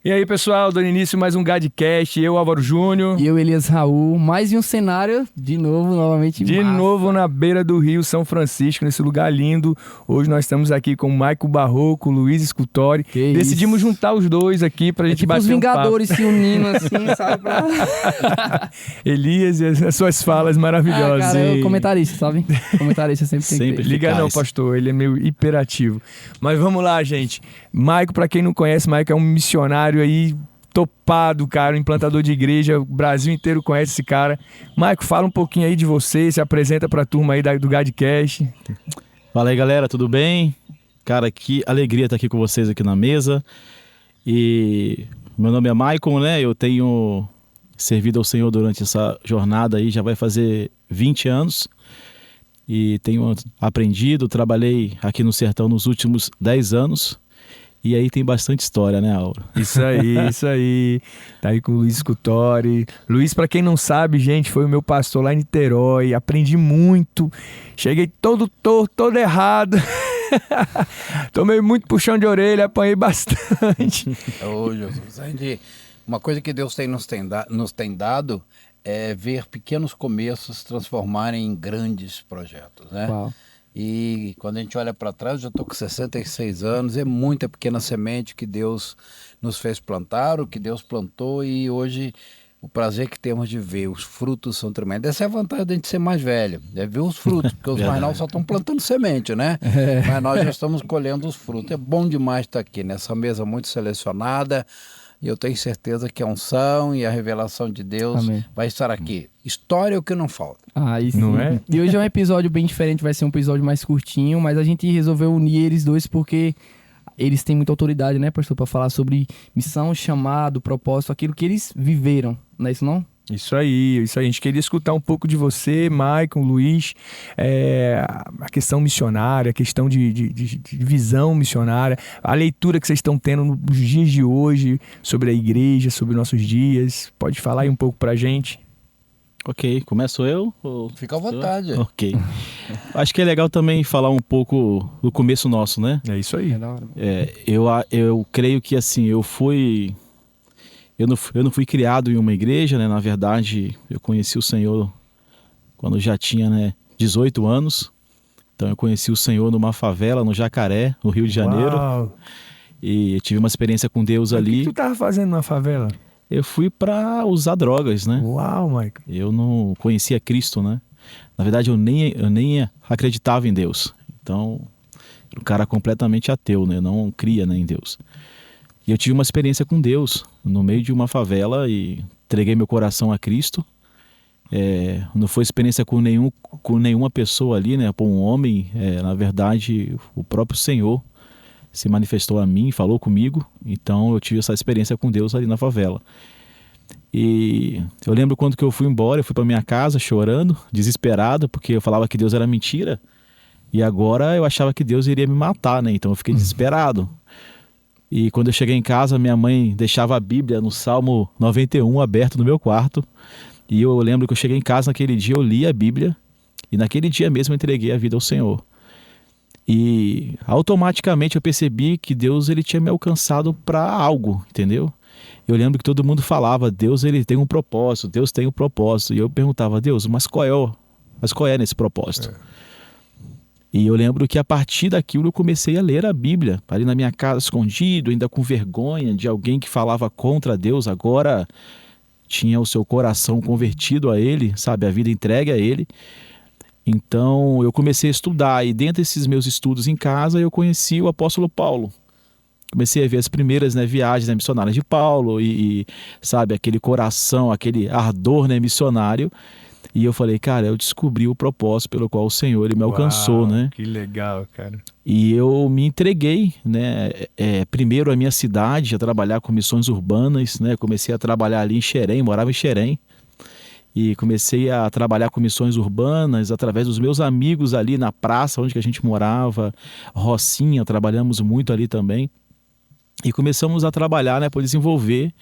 E aí, pessoal, dando início a mais um Gadcast, eu, Álvaro Júnior. E eu, Elias Raul, mais um cenário, novamente De massa. novo na beira do Rio São Francisco, nesse lugar lindo. Hoje nós estamos aqui com o Maico Barroco, Luiz Scultori. Decidimos juntar os dois aqui pra gente tipo bater os Vingadores se unindo assim, sabe? Elias e as suas falas maravilhosas. Cara, eu comentarista, sabe? Comentarista sempre tem que ter. Liga não, pastor, ele é meio hiperativo. Mas vamos lá, gente. Maico, pra quem não conhece, Maico é um missionário aí topado, cara, um implantador de igreja, o Brasil inteiro conhece esse cara. Maico, fala um pouquinho aí de você, se apresenta pra turma aí do Gadcast. Fala aí, galera, tudo bem? Cara, que alegria estar aqui com vocês aqui na mesa. E meu nome é Maicon, né? Eu tenho servido ao Senhor durante essa jornada aí, já vai fazer 20 anos. E tenho aprendido, trabalhei aqui no Sertão nos últimos 10 anos. E aí tem bastante história, né, Auro? Isso aí. Tá aí com o Luiz Scultori. Luiz, pra quem não sabe, gente, foi o meu pastor lá em Niterói. Aprendi muito. Cheguei todo torto, todo errado. Tomei muito puxão de orelha, apanhei bastante. Ô, Jesus, uma coisa que Deus nos tem dado é ver pequenos começos se transformarem em grandes projetos, né? Uau. E quando a gente olha para trás, eu já estou com 66 anos, é muita pequena semente que Deus nos fez plantar, o que Deus plantou, e hoje o prazer que temos de ver, os frutos são tremendos. Essa é a vantagem de a gente ser mais velho, é ver os frutos, porque os mais novos só estão plantando semente, né? Mas nós já estamos colhendo os frutos. É bom demais estar aqui nessa mesa muito selecionada, e eu tenho certeza que a unção e a revelação de Deus Amém. vai estar aqui. História é o que não falta. Isso Não é? E hoje é um episódio bem diferente, vai ser um episódio mais curtinho, mas a gente resolveu unir eles dois porque eles têm muita autoridade, né, pastor, para falar sobre missão, chamado, propósito, aquilo que eles viveram, não é isso não? Isso aí. A gente queria escutar um pouco de você, Maicon, Luiz, a questão missionária, a questão de visão missionária, a leitura que vocês estão tendo nos dias de hoje sobre a igreja, sobre nossos dias. Pode falar aí um pouco pra gente? Ok, começo eu? Fica à vontade. Ok. Acho que é legal também falar um pouco do começo nosso, né? É isso aí. Eu creio que assim, eu não fui criado em uma igreja, né? Na verdade, eu conheci o Senhor quando eu já tinha, né, 18 anos. Então eu conheci o Senhor numa favela, no Jacaré, no Rio de Janeiro. Uau. E tive uma experiência com Deus O ali. que tu tava fazendo na favela? Eu fui para usar drogas, né? Uau, Maicon. Eu não conhecia Cristo, né? Na verdade, eu nem acreditava em Deus. Então, era um cara completamente ateu, né? Eu não cria, né, em Deus. E eu tive uma experiência com Deus no meio de uma favela e entreguei meu coração a Cristo. Não foi experiência com nenhuma pessoa ali, né? Por um homem, na verdade, o próprio Senhor se manifestou a mim, falou comigo. Então eu tive essa experiência com Deus ali na favela. E eu lembro quando que eu fui embora, eu fui para minha casa chorando, desesperado, porque eu falava que Deus era mentira. E agora eu achava que Deus iria me matar, né? Então eu fiquei desesperado. E quando eu cheguei em casa, minha mãe deixava a Bíblia no Salmo 91 aberto no meu quarto. E eu lembro que eu cheguei em casa naquele dia, eu li a Bíblia. E naquele dia mesmo eu entreguei a vida ao Senhor. E automaticamente eu percebi que Deus ele tinha me alcançado para algo, entendeu? Eu lembro que todo mundo falava, Deus ele tem um propósito, Deus tem um propósito. E eu perguntava, Deus, mas qual é nesse propósito? E eu lembro que a partir daquilo eu comecei a ler a Bíblia, ali na minha casa escondido, ainda com vergonha de alguém que falava contra Deus, agora tinha o seu coração convertido a Ele, sabe, a vida entregue a Ele. Então eu comecei a estudar e dentro desses meus estudos em casa eu conheci o apóstolo Paulo. Comecei a ver as primeiras, né, viagens, né, missionárias de Paulo e, sabe, aquele coração, aquele ardor, né, missionário. E eu falei, cara, eu descobri o propósito pelo qual o Senhor ele me alcançou, Uau, né? Que legal, cara. E eu me entreguei, né? Primeiro a minha cidade, a trabalhar com missões urbanas, né? Comecei a trabalhar ali em Xerém, morava em Xerém. E comecei a trabalhar com missões urbanas através dos meus amigos ali na praça onde que a gente morava, Rocinha, trabalhamos muito ali também. E começamos a trabalhar, né, para desenvolver.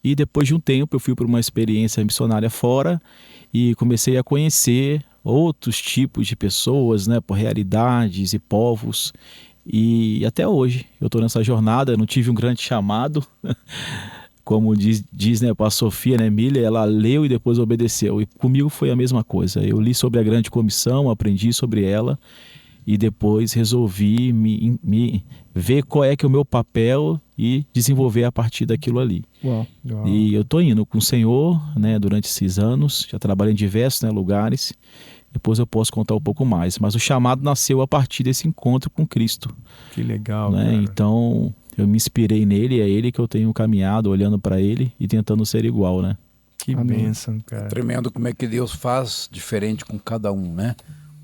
E depois de um tempo eu fui para uma experiência missionária fora e comecei a conhecer outros tipos de pessoas, né, por realidades e povos. E até hoje eu estou nessa jornada, eu não tive um grande chamado, como diz né, a Sofia, né, Miller, ela leu e depois obedeceu. E comigo foi a mesma coisa. Eu li sobre a grande comissão, aprendi sobre ela e depois resolvi me ver qual é que é o meu papel e desenvolver a partir daquilo ali. Uau. E eu estou indo com o Senhor, né, durante esses anos, já trabalhei em diversos, né, lugares. Depois eu posso contar um pouco mais. Mas o chamado nasceu a partir desse encontro com Cristo. Que legal, Né? cara. Então eu me inspirei nele, é ele que eu tenho caminhado, olhando para ele e tentando ser igual, né? Que Amém. bênção, cara. Tremendo como é que Deus faz diferente com cada um, né?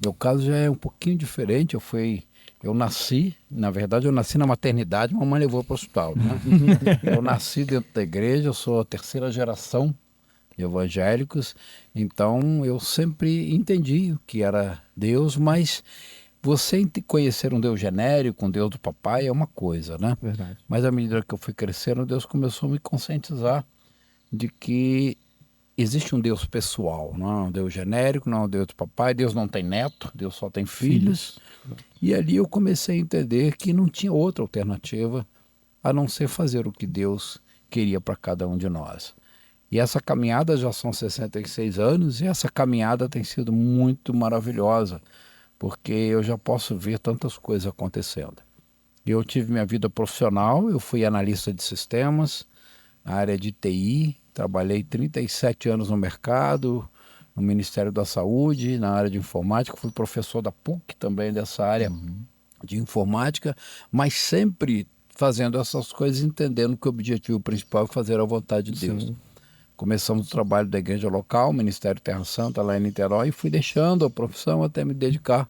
Meu caso já é um pouquinho diferente. Eu nasci na maternidade, mamãe levou para o hospital, né? Eu nasci dentro da igreja, eu sou a terceira geração de evangélicos, então eu sempre entendi o que era Deus, mas você conhecer um Deus genérico, um Deus do papai é uma coisa, né? Verdade. Mas à medida que eu fui crescendo, Deus começou a me conscientizar de que existe um Deus pessoal, não é um Deus genérico, não é um Deus do papai. Deus não tem neto, Deus só tem filhos. E ali eu comecei a entender que não tinha outra alternativa a não ser fazer o que Deus queria para cada um de nós. E essa caminhada já são 66 anos e essa caminhada tem sido muito maravilhosa, porque eu já posso ver tantas coisas acontecendo. Eu tive minha vida profissional, eu fui analista de sistemas, na área de TI, trabalhei 37 anos no mercado, no Ministério da Saúde, na área de informática, fui professor da PUC também dessa área de informática, mas sempre fazendo essas coisas, entendendo que o objetivo principal é fazer a vontade de Deus. Sim. Começamos o trabalho da igreja local, Ministério Terra Santa, lá em Niterói, e fui deixando a profissão até me dedicar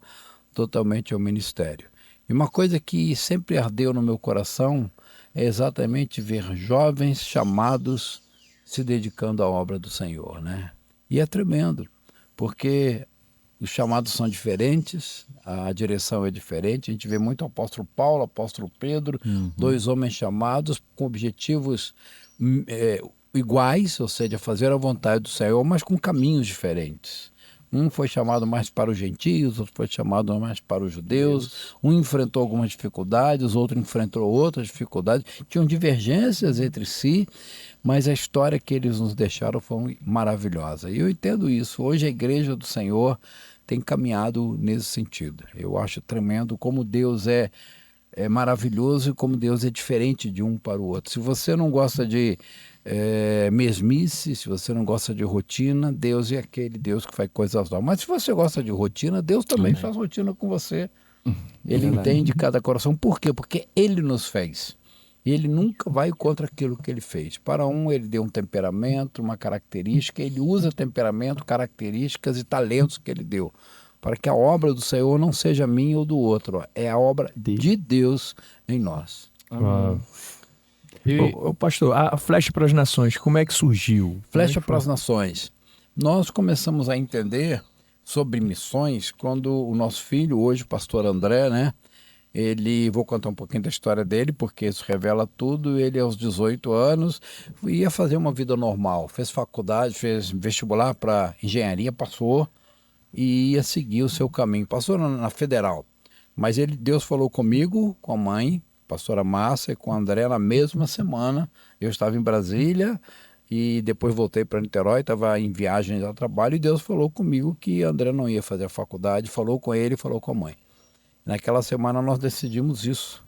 totalmente ao ministério. E uma coisa que sempre ardeu no meu coração é exatamente ver jovens chamados se dedicando à obra do Senhor, né? E é tremendo, porque os chamados são diferentes, a direção é diferente. A gente vê muito o apóstolo Paulo, o apóstolo Pedro, dois homens chamados com objetivos iguais, ou seja, fazer a vontade do Senhor, mas com caminhos diferentes. Um foi chamado mais para os gentios, outro foi chamado mais para os judeus. Um enfrentou algumas dificuldades, outro enfrentou outras dificuldades. Tinham divergências entre si, mas a história que eles nos deixaram foi maravilhosa. E eu entendo isso. Hoje a Igreja do Senhor tem caminhado nesse sentido. Eu acho tremendo como Deus é maravilhoso e como Deus é diferente de um para o outro. Se você não gosta de mesmice, se você não gosta de rotina, Deus é aquele Deus que faz coisas novas. Mas se você gosta de rotina, Deus também faz rotina com você. Ele entende cada coração. Por quê? Porque Ele nos fez. Ele nunca vai contra aquilo que Ele fez. Para um, Ele deu um temperamento, uma característica. Ele usa temperamento, características e talentos que Ele deu, para que a obra do Senhor não seja minha ou do outro. É a obra de Deus em nós. Uau. Ô, pastor, a Flecha para as Nações, como é que surgiu? Flecha para as Nações. Nós começamos a entender sobre missões quando o nosso filho, hoje o pastor André, né? Vou contar um pouquinho da história dele, porque isso revela tudo. Ele, aos 18 anos, ia fazer uma vida normal. Fez faculdade, fez vestibular para engenharia, passou e ia seguir o seu caminho. Passou na Federal. Mas Deus falou comigo, com a mãe, pastora Márcia, e com o André na mesma semana. Eu estava em Brasília e depois voltei para Niterói, estava em viagem a trabalho, e Deus falou comigo que André não ia fazer a faculdade, falou com ele e falou com a mãe. Naquela semana nós decidimos isso.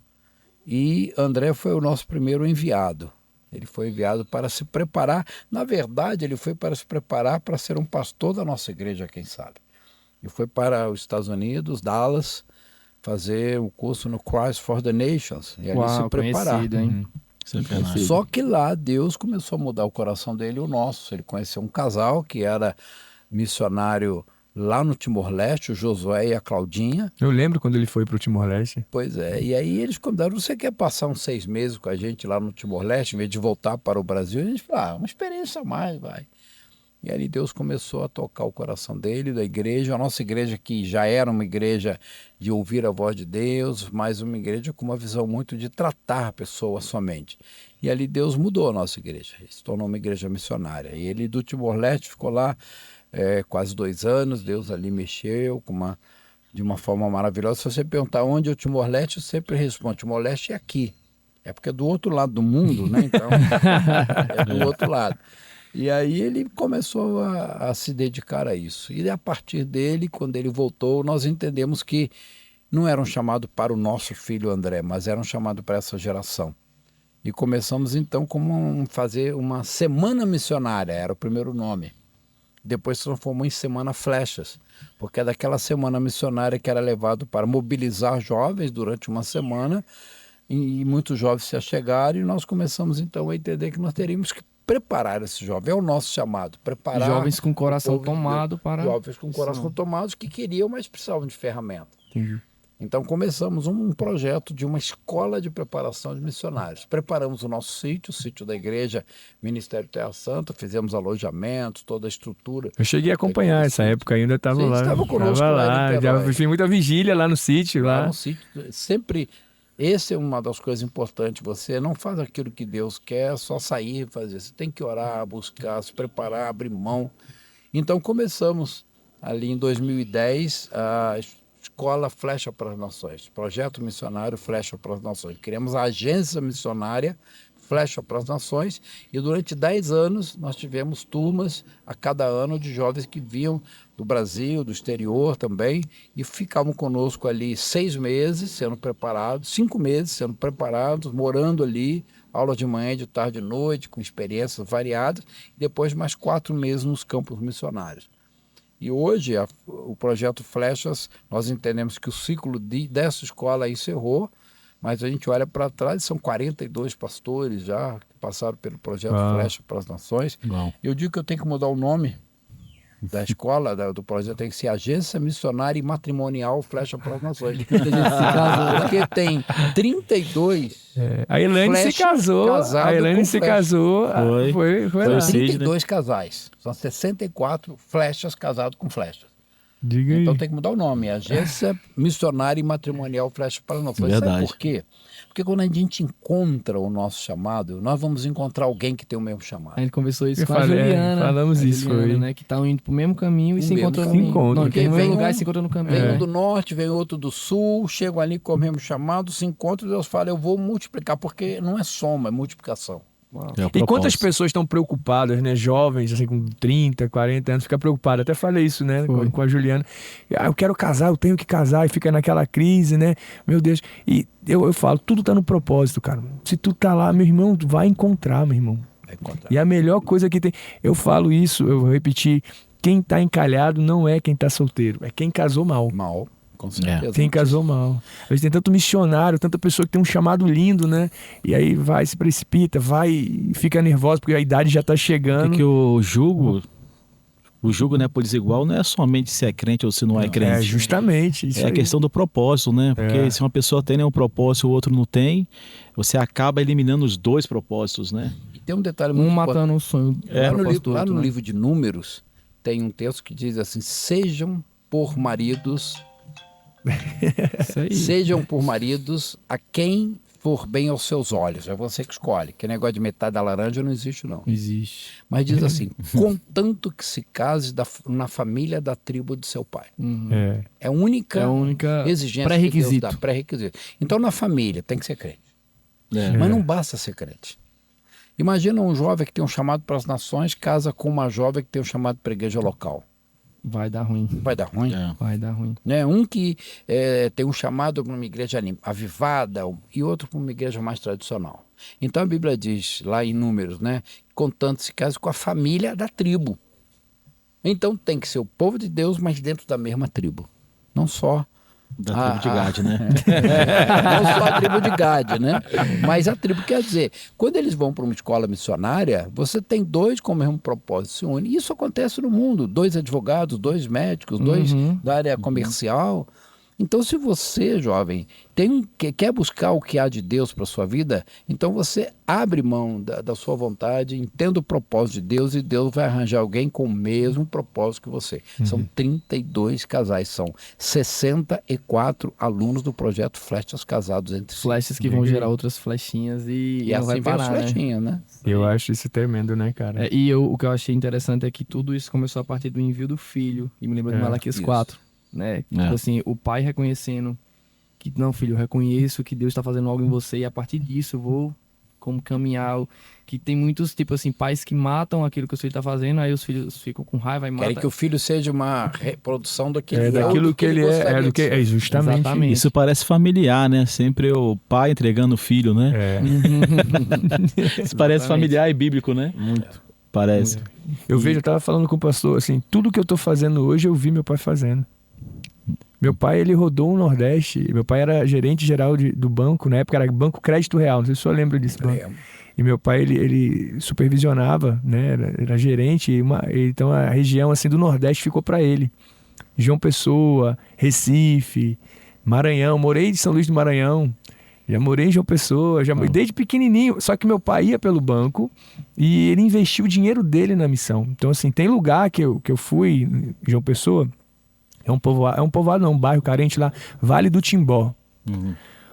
E André foi o nosso primeiro enviado. Ele foi enviado para se preparar. Na verdade, ele foi para se preparar para ser um pastor da nossa igreja, quem sabe. Ele foi para os Estados Unidos, Dallas, fazer o curso no Christ for the Nations. E ali se preparar. Conhecido, hein? Só que lá Deus começou a mudar o coração dele e o nosso. Ele conheceu um casal que era missionário lá no Timor-Leste, o Josué e a Claudinha. Eu lembro quando ele foi para o Timor-Leste. Pois é, e aí eles convidaram: você quer passar uns 6 meses com a gente lá no Timor-Leste, em vez de voltar para o Brasil? A gente falou: uma experiência a mais, vai. E ali Deus começou a tocar o coração dele, da igreja, a nossa igreja, que já era uma igreja de ouvir a voz de Deus, mas uma igreja com uma visão muito de tratar a pessoa somente. E ali Deus mudou a nossa igreja, se tornou uma igreja missionária. E ele do Timor-Leste ficou lá quase 2 anos. Deus ali mexeu com uma de uma forma maravilhosa. Se você perguntar onde é o Timor-Leste, eu sempre respondo, Timor-Leste é aqui. É porque é do outro lado do mundo, né? Então, é do outro lado. E aí ele começou a se dedicar a isso. E a partir dele, quando ele voltou, nós entendemos que não era um chamado para o nosso filho André, mas era um chamado para essa geração. E começamos então fazer uma semana missionária, era o primeiro nome. Depois se transformou em Semana Flechas, porque é daquela semana missionária que era levado para mobilizar jovens durante uma semana, e muitos jovens se achegaram, e nós começamos então a entender que nós teríamos que preparar esse jovem, é o nosso chamado, preparar Jovens com coração o povo de Deus. tomado para... Jovens com coração tomados que queriam, mas precisavam de ferramenta. Entendi. Então começamos um projeto de uma escola de preparação de missionários. Preparamos o nosso sítio, o sítio da igreja, Ministério Terra Santa, fizemos alojamentos, toda a estrutura. Eu cheguei a acompanhar essa época, ainda estava Sim, lá. estava conosco lá em já Niterói. fiz muita vigília lá no sítio. Lá Lá. no sítio, sempre, essa é uma das coisas importantes, você não faz aquilo que Deus quer, só sair e fazer. Você tem que orar, buscar, se preparar, abrir mão. Então começamos ali em 2010 a Escola Flecha para as Nações, Projeto Missionário Flecha para as Nações. Criamos a agência missionária Flecha para as Nações e durante 10 anos nós tivemos turmas a cada ano de jovens que vinham do Brasil, do exterior também, e ficavam conosco ali 6 meses sendo preparados, 5 meses sendo preparados, morando ali, aula de manhã, de tarde e de noite, com experiências variadas, e depois mais 4 meses nos campos missionários. E hoje, o Projeto Flechas, nós entendemos que o ciclo dessa escola encerrou, mas a gente olha para trás, são 42 pastores já que passaram pelo Projeto Flecha para as Nações. Bom. Eu digo que eu tenho que mudar o nome da escola, do projeto, tem que ser Agência Missionária e Matrimonial Flecha para as Nações. Porque tem 32 A Elaine se casou. casado A Elaine com se flecha. casou. Foi lá. o Cid, 32 casais. São 64 flechas casados com flechas. Diga aí. Então tem que mudar o nome. Agência Missionária e Matrimonial Flecha para as Nações. Verdade. Sabe por quê? Porque quando a gente encontra o nosso chamado, nós vamos encontrar alguém que tem o mesmo chamado. A gente conversou isso Eu com falei, a Juliana. falamos a isso, Juliana, foi. né? Que tá indo pro mesmo caminho e se mesmo encontrando. caminho. Se encontram. Não, que no Porque mesmo vem lugar um- e se encontra no caminho. Vem né? um do norte, vem outro do sul, chegam ali com o mesmo chamado, se encontram e Deus fala, eu vou multiplicar, porque não é soma, é multiplicação. É o E quantas propósito. pessoas estão preocupadas, né? Jovens, assim, com 30, 40 anos, fica preocupado. Até falei isso, né? Com a Juliana. Eu quero casar, eu tenho que casar. E fica naquela crise, né? Meu Deus. E eu falo, tudo tá no propósito, cara. Se tu tá lá, meu irmão, tu vai encontrar, meu irmão. Vai encontrar. E a melhor coisa que tem... Eu falo isso, eu vou repetir. Quem tá encalhado não é quem tá solteiro. É quem casou mal. Mal, com certeza. Quem casou mal. A gente tem tanto missionário, tanta pessoa que tem um chamado lindo, né? E aí vai, se precipita, vai e fica nervosa porque a idade já tá chegando. Porque o jugo, né, por desigual não é somente se é crente ou se não é crente. É, justamente. Isso É a aí. questão do propósito, né? Porque É. se uma pessoa tem um propósito e o outro não tem, você acaba eliminando os dois propósitos, né? E tem um detalhe muito Um importante. matando o sonho. É. Lá no livro de Números, tem um texto que diz assim, sejam por maridos a quem for bem aos seus olhos. É você que escolhe. Que negócio de metade da laranja não existe, não. Existe. Mas diz assim, contanto que se case na família da tribo de seu pai. É. É a única, É a única exigência pré-requisito. que Deus dá, pré-requisito. Então na família tem que ser crente. É. Mas não basta ser crente. Imagina um jovem que tem um chamado para as nações, casa com uma jovem que tem um chamado para a igreja local. Vai dar ruim. Vai dar ruim. É. Vai dar ruim. Né? Um que tem um chamado para uma igreja avivada e outro para uma igreja mais tradicional. Então a Bíblia diz lá em Números, né, contanto se case com a família da tribo. Então tem que ser o povo de Deus, mas dentro da mesma tribo. Não só Da tribo de Gad, né? não só a tribo de Gad, né? Mas a tribo quer dizer, quando eles vão para uma escola missionária, você tem dois com o mesmo propósito, se unem. Isso acontece no mundo, 2 advogados, 2 médicos, 2 da área comercial. Então, se você, jovem, quer buscar o que há de Deus para a sua vida, então você abre mão da sua vontade, entenda o propósito de Deus e Deus vai arranjar alguém com o mesmo propósito que você. São 32 casais, são 64 alunos do projeto Flechas casados entre si. Flechas que vão gerar outras flechinhas e E não assim vai vem as parar, né? flechinhas, né? Eu acho isso tremendo, né, cara? O que eu achei interessante é que tudo isso começou a partir do envio do filho. E me lembra de Malaquias isso. 4. né? Tipo assim, o pai reconhecendo que, não, filho, eu reconheço que Deus está fazendo algo em você e a partir disso eu vou como caminhar. Que tem muitos, tipo assim, pais que matam aquilo que o filho está fazendo, aí os filhos ficam com raiva e matam. Querem que o filho seja uma reprodução daquilo daquilo que ele é, gostaria do de que ser. é justamente. Exatamente. Isso parece familiar, né? Sempre o pai entregando o filho, né? É. Isso parece Exatamente. familiar e bíblico, né? Muito. Parece. Eu vejo, eu tava falando com o pastor, assim, tudo que eu tô fazendo hoje eu vi meu pai fazendo. Meu pai, ele rodou o Nordeste, meu pai era gerente geral do banco, na época era Banco Crédito Real, não sei se o senhor lembra disso. Lembro. E meu pai, ele supervisionava, né, era gerente, então a região, assim, do Nordeste ficou para ele. João Pessoa, Recife, Maranhão, morei em São Luís do Maranhão, já morei em João Pessoa, desde pequenininho, só que meu pai ia pelo banco e ele investiu o dinheiro dele na missão. Então, assim, tem lugar que eu fui, em João Pessoa, é um povoado não, um bairro carente lá, Vale do Timbó.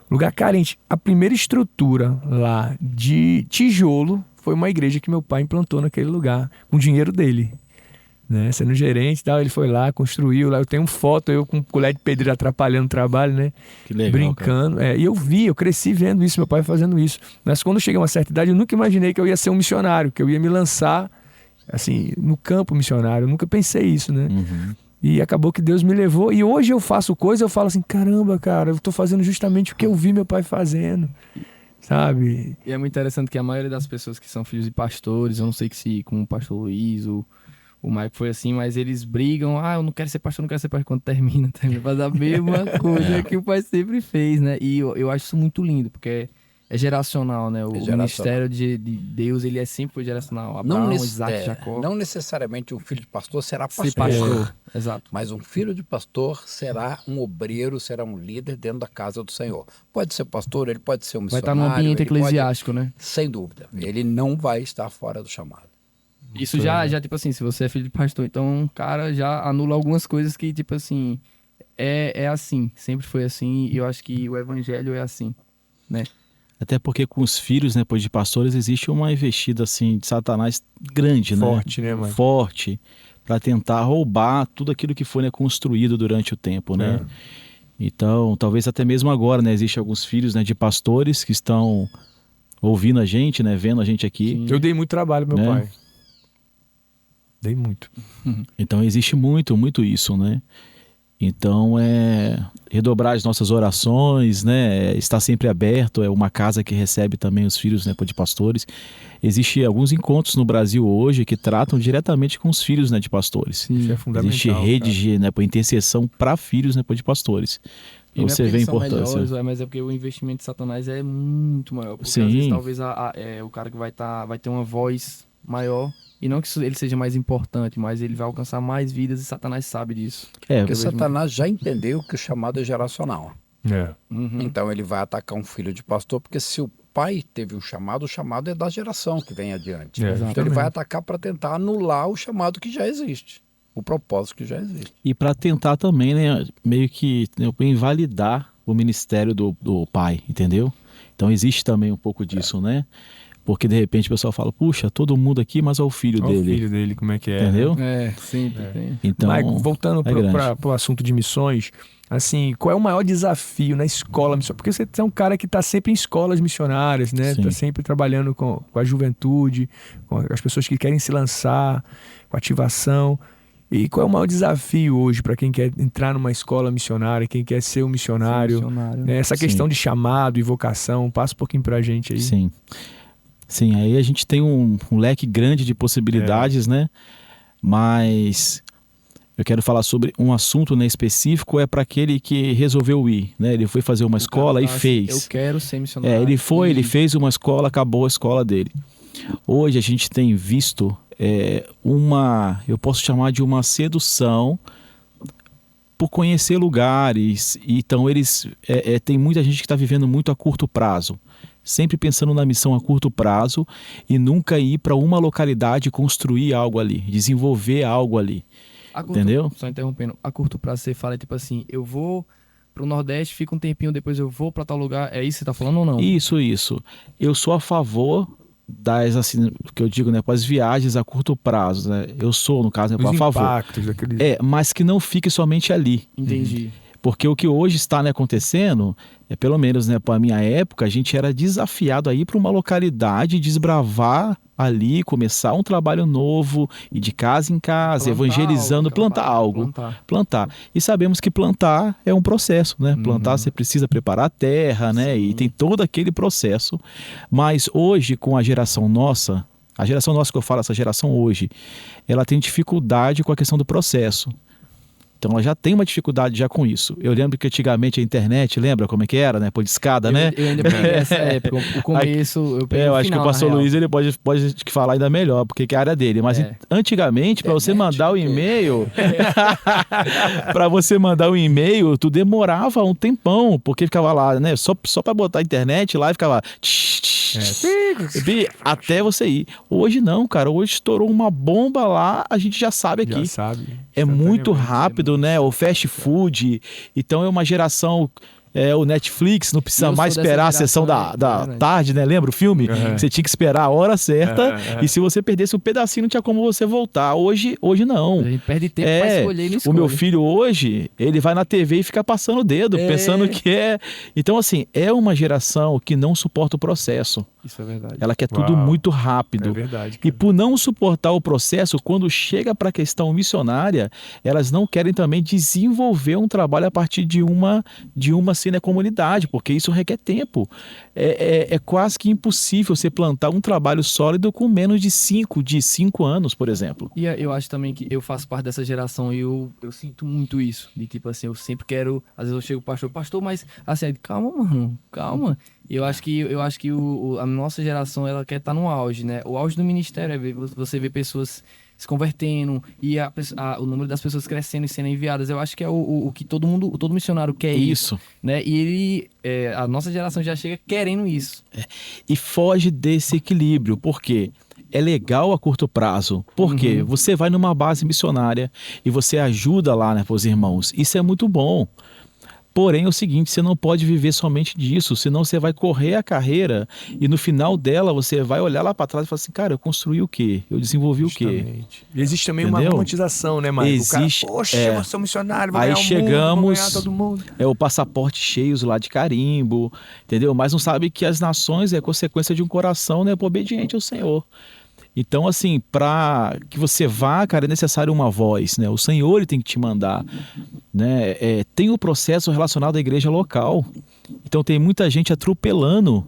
Lugar carente. A primeira estrutura lá de tijolo foi uma igreja que meu pai implantou naquele lugar, com o dinheiro dele. Né? Sendo gerente e tal, ele foi lá, construiu lá. Eu tenho uma foto, eu com colher de pedreiro atrapalhando o trabalho, né? Que legal, brincando. E eu cresci vendo isso, meu pai fazendo isso. Mas quando eu cheguei a uma certa idade, eu nunca imaginei que eu ia ser um missionário, que eu ia me lançar assim, no campo missionário. Eu nunca pensei isso, né? E acabou que Deus me levou. E hoje eu faço coisa, eu falo assim, caramba, cara, eu tô fazendo justamente o que eu vi meu pai fazendo. Sabe? E é muito interessante que a maioria das pessoas que são filhos de pastores, eu não sei que se com o pastor Luiz, o Mike foi assim, mas eles brigam, eu não quero ser pastor, quando termina faz a mesma coisa que o pai sempre fez, né? E eu acho isso muito lindo, porque é geracional, né? O ministério de Deus, ele sempre foi geracional. Abraão, Isaac, Jacó. Não necessariamente um filho de pastor será pastor. Ser pastor, exato. Mas um filho de pastor será um obreiro, será um líder dentro da casa do Senhor. Pode ser pastor, ele pode ser um Vai missionário. estar no ambiente ele pode- eclesiástico, né? Sem dúvida. Ele não vai estar fora do chamado. Isso já, tipo assim, se você é filho de pastor, então o cara já anula algumas coisas que, tipo assim, é assim, sempre foi assim, e eu acho que o evangelho é assim, né? Até porque com os filhos, né, de pastores, existe uma investida assim de Satanás grande, né? Forte, né, mãe? Forte, para tentar roubar tudo aquilo que foi, né, construído durante o tempo, né? Então, talvez até mesmo agora, né, existe alguns filhos, né, de pastores que estão ouvindo a gente, né, vendo a gente aqui. Eu dei muito trabalho pro meu Né? pai. Dei muito. Então existe muito, muito isso, né? Então redobrar as nossas orações, né? Estar sempre aberto, é uma casa que recebe também os filhos, né, de pastores. Existem alguns encontros no Brasil hoje que tratam diretamente com os filhos, né, de pastores. Isso é fundamental. Existe rede cara. de, né, intercessão para filhos, né, de pastores. E não é Você porque vê a eles são importância. melhores, mas é porque o investimento de Satanás é muito maior. Porque Sim. às vezes talvez o cara que vai ter uma voz maior, e não que ele seja mais importante, mas ele vai alcançar mais vidas e Satanás sabe disso. Porque Satanás já entendeu que o chamado é geracional. É. Então ele vai atacar um filho de pastor, porque se o pai teve um chamado, o chamado é da geração que vem adiante. É, Então ele exatamente. vai atacar para tentar anular o chamado que já existe. O propósito que já existe. E para tentar também, né, meio que, né, invalidar o ministério do pai, entendeu? Então existe também um pouco disso, né? Porque de repente o pessoal fala, puxa, todo mundo aqui, mas olha o filho Olha dele. o filho dele, como é que é. Entendeu? Sempre tem. Então, Mike, voltando grande. para o assunto de missões, assim, qual é o maior desafio na escola missionária? Porque você é um cara que está sempre em escolas missionárias, né? Sim. Está sempre trabalhando com a juventude, com as pessoas que querem se lançar, com ativação. E qual é o maior desafio hoje para quem quer entrar numa escola missionária, quem quer ser um missionário? Né? Essa Sim. questão de chamado e vocação, passa um pouquinho para a gente aí. Sim. Sim, aí a gente tem um leque grande de possibilidades, né? Mas eu quero falar sobre um assunto, né, específico, é para aquele que resolveu ir, né? Ele foi fazer uma escola e fez. Eu quero ser missionário. Ele fez uma escola, acabou a escola dele. Hoje a gente tem visto eu posso chamar de uma sedução por conhecer lugares. Então tem muita gente que está vivendo muito a curto prazo, sempre pensando na missão a curto prazo e nunca ir para uma localidade e construir algo ali, desenvolver algo ali. Entendeu? Só interrompendo, a curto prazo você fala tipo assim, eu vou pro Nordeste, fico um tempinho, depois eu vou para tal lugar, é isso que você tá falando ou não? Isso. Eu sou a favor das, assim, que eu digo, né, para as viagens a curto prazo, né? Eu sou, no caso, né, Os a favor. impactos daquele... Mas que não fique somente ali. Entendi. Porque o que hoje está, né, acontecendo, pelo menos, né, para a minha época, a gente era desafiado a ir para uma localidade, desbravar ali, começar um trabalho novo, ir de casa em casa, Plantar evangelizando, algo, plantar algo. Plantar. E sabemos que plantar é um processo, né? Plantar, você precisa preparar a terra, né? E tem todo aquele processo. Mas hoje, com a geração nossa que eu falo, essa geração hoje, ela tem dificuldade com a questão do processo. Então ela já tem uma dificuldade já com isso. Eu lembro que antigamente a internet, lembra como é que era, né? Por discada, né? Eu ainda peguei essa época, o começo, eu peguei eu o acho final, que o pastor na real. Luiz ele pode te falar ainda melhor, porque que é a área dele. Mas antigamente, para você mandar o e-mail, para você mandar o e-mail, tu demorava um tempão, porque ficava lá, né? Só para botar a internet lá e ficava até você ir. Hoje não, cara. Hoje estourou uma bomba lá, a gente já sabe aqui. Já sabe. É muito rápido, né? O fast food. Então é uma geração. O Netflix não precisa mais esperar a sessão da tarde, né? Lembra o filme? Você tinha que esperar a hora certa e se você perdesse um pedacinho não tinha como você voltar. Hoje não. A gente perde tempo pra escolher e não escolhe. O meu filho hoje, ele vai na TV e fica passando o dedo, pensando que é... Então, assim, é uma geração que não suporta o processo. Isso é verdade. Ela quer tudo muito rápido. É verdade. E por não suportar o processo, quando chega para a questão missionária, elas não querem também desenvolver um trabalho a partir de uma assim, né, comunidade, porque isso requer tempo. É quase que impossível você plantar um trabalho sólido com menos de 5 anos, por exemplo. E eu acho também que eu faço parte dessa geração e eu sinto muito isso. De tipo assim, eu sempre quero... Às vezes eu chego pro pastor, mas assim, calma, mano, calma. Eu acho que a nossa geração, ela quer estar no auge, né? O auge do ministério é você ver pessoas se convertendo e o número das pessoas crescendo e sendo enviadas. Eu acho que é o que todo missionário quer isso, né? E a nossa geração já chega querendo isso. E foge desse equilíbrio, por quê? É legal a curto prazo, porque você vai numa base missionária e você ajuda lá, né, os irmãos. Isso é muito bom. Porém, é o seguinte, você não pode viver somente disso, senão você vai correr a carreira e no final dela você vai olhar lá para trás e falar assim, cara, eu construí o quê? Eu desenvolvi o quê? E existe também uma romantização, né, Maicon? Existe. O cara, poxa, eu sou missionário, vou aí ganhar o chegamos, mundo, vou ganhar todo mundo. O passaporte cheios lá de carimbo, entendeu? Mas não sabe que as nações é consequência de um coração, né, obediente ao Senhor. Então, assim, para que você vá, cara, é necessário uma voz, né? O Senhor ele tem que te mandar, né? Tem o processo relacionado à igreja local. Então, tem muita gente atropelando